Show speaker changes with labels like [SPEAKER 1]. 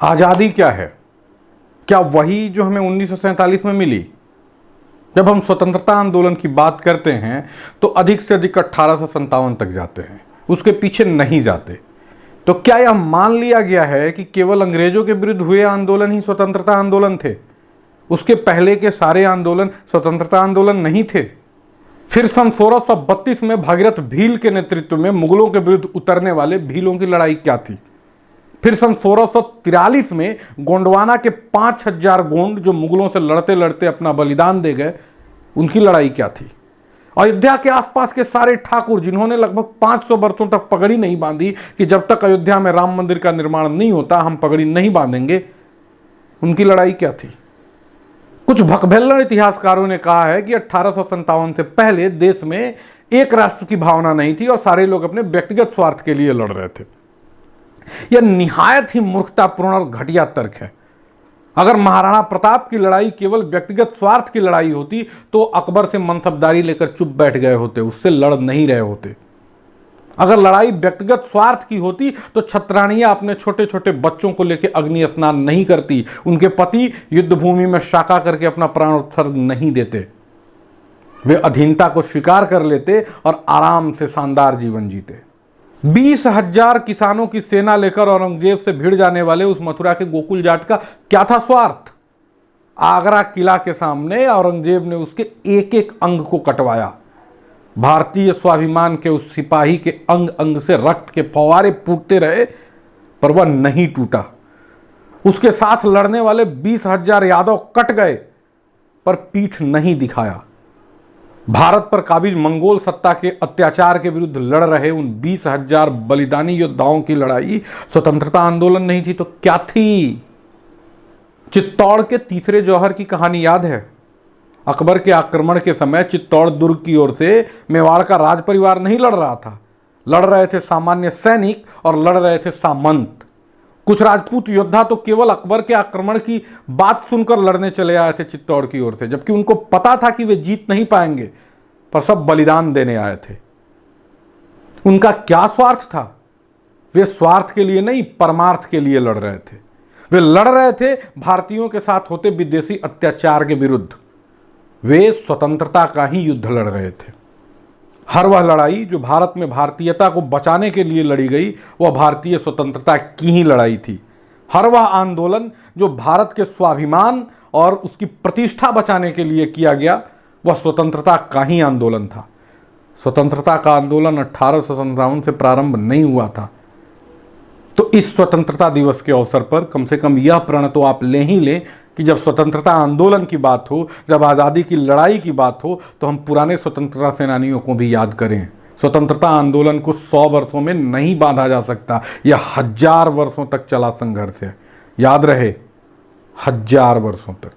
[SPEAKER 1] आज़ादी क्या है? क्या वही जो हमें 1947 में मिली? जब हम स्वतंत्रता आंदोलन की बात करते हैं तो अधिक से अधिक 1857 तक जाते हैं, उसके पीछे नहीं जाते। तो क्या यह मान लिया गया है कि केवल अंग्रेजों के विरुद्ध हुए आंदोलन ही स्वतंत्रता आंदोलन थे? उसके पहले के सारे आंदोलन स्वतंत्रता आंदोलन नहीं थे? फिर सन 1632 में भागीरथ भील के नेतृत्व में मुगलों के विरुद्ध उतरने वाले भीलों की लड़ाई क्या थी? फिर सन 1643 में गोंडवाना के 5000 गोंड जो मुगलों से लड़ते लड़ते अपना बलिदान दे गए, उनकी लड़ाई क्या थी? अयोध्या के आसपास के सारे ठाकुर जिन्होंने लगभग 500 वर्षों तक पगड़ी नहीं बांधी कि जब तक अयोध्या में राम मंदिर का निर्माण नहीं होता हम पगड़ी नहीं बांधेंगे, उनकी लड़ाई क्या थी? कुछ भकभेल्लड़ इतिहासकारों ने कहा है कि 1857 से पहले देश में एक राष्ट्र की भावना नहीं थी और सारे लोग अपने व्यक्तिगत स्वार्थ के लिए लड़ रहे थे। यह निहायत ही मूर्खतापूर्ण और घटिया तर्क है। अगर महाराणा प्रताप की लड़ाई केवल व्यक्तिगत स्वार्थ की लड़ाई होती तो अकबर से मनसबदारी लेकर चुप बैठ गए होते, उससे लड़ नहीं रहे होते। अगर लड़ाई व्यक्तिगत स्वार्थ की होती तो छत्राणियां अपने छोटे छोटे बच्चों को लेकर अग्नि स्नान नहीं करती, उनके पति युद्ध भूमि में शाका करके अपना प्राण उत्सर्ग नहीं देते, वे अधीनता को स्वीकार कर लेते और आराम से शानदार जीवन जीते। 20,000 किसानों की सेना लेकर औरंगजेब से भिड़ जाने वाले उस मथुरा के गोकुल जाट का क्या था स्वार्थ? आगरा किला के सामने औरंगजेब ने उसके एक एक अंग को कटवाया। भारतीय स्वाभिमान के उस सिपाही के अंग अंग से रक्त के फव्वारे फूटते रहे पर वह नहीं टूटा। उसके साथ लड़ने वाले 20,000 यादव कट गए पर पीठ नहीं दिखाया। भारत पर काबिज मंगोल सत्ता के अत्याचार के विरुद्ध लड़ रहे उन 20,000 बलिदानी योद्धाओं की लड़ाई स्वतंत्रता आंदोलन नहीं थी तो क्या थी? चित्तौड़ के तीसरे जौहर की कहानी याद है? अकबर के आक्रमण के समय चित्तौड़ दुर्ग की ओर से मेवाड़ का राज परिवार नहीं लड़ रहा था, लड़ रहे थे सामान्य सैनिक और लड़ रहे थे सामंत। कुछ राजपूत योद्धा तो केवल अकबर के आक्रमण की बात सुनकर लड़ने चले आए थे चित्तौड़ की ओर से, जबकि उनको पता था कि वे जीत नहीं पाएंगे, पर सब बलिदान देने आए थे। उनका क्या स्वार्थ था? वे स्वार्थ के लिए नहीं, परमार्थ के लिए लड़ रहे थे। वे लड़ रहे थे भारतीयों के साथ होते विदेशी अत्याचार के विरुद्ध। वे स्वतंत्रता का ही युद्ध लड़ रहे थे। हर वह लड़ाई जो भारत में भारतीयता को बचाने के लिए लड़ी गई वह भारतीय स्वतंत्रता की ही लड़ाई थी। हर वह आंदोलन जो भारत के स्वाभिमान और उसकी प्रतिष्ठा बचाने के लिए किया गया वह स्वतंत्रता का ही आंदोलन था। स्वतंत्रता का आंदोलन 1857 से प्रारंभ नहीं हुआ था। तो इस स्वतंत्रता दिवस के अवसर पर कम से कम यह प्रण तो आप ले ही लें कि जब स्वतंत्रता आंदोलन की बात हो, जब आज़ादी की लड़ाई की बात हो तो हम पुराने स्वतंत्रता सेनानियों को भी याद करें। स्वतंत्रता आंदोलन को 100 वर्षों में नहीं बांधा जा सकता, यह 1000 वर्षों तक चला संघर्ष है। याद रहे, 1000 वर्षों तक।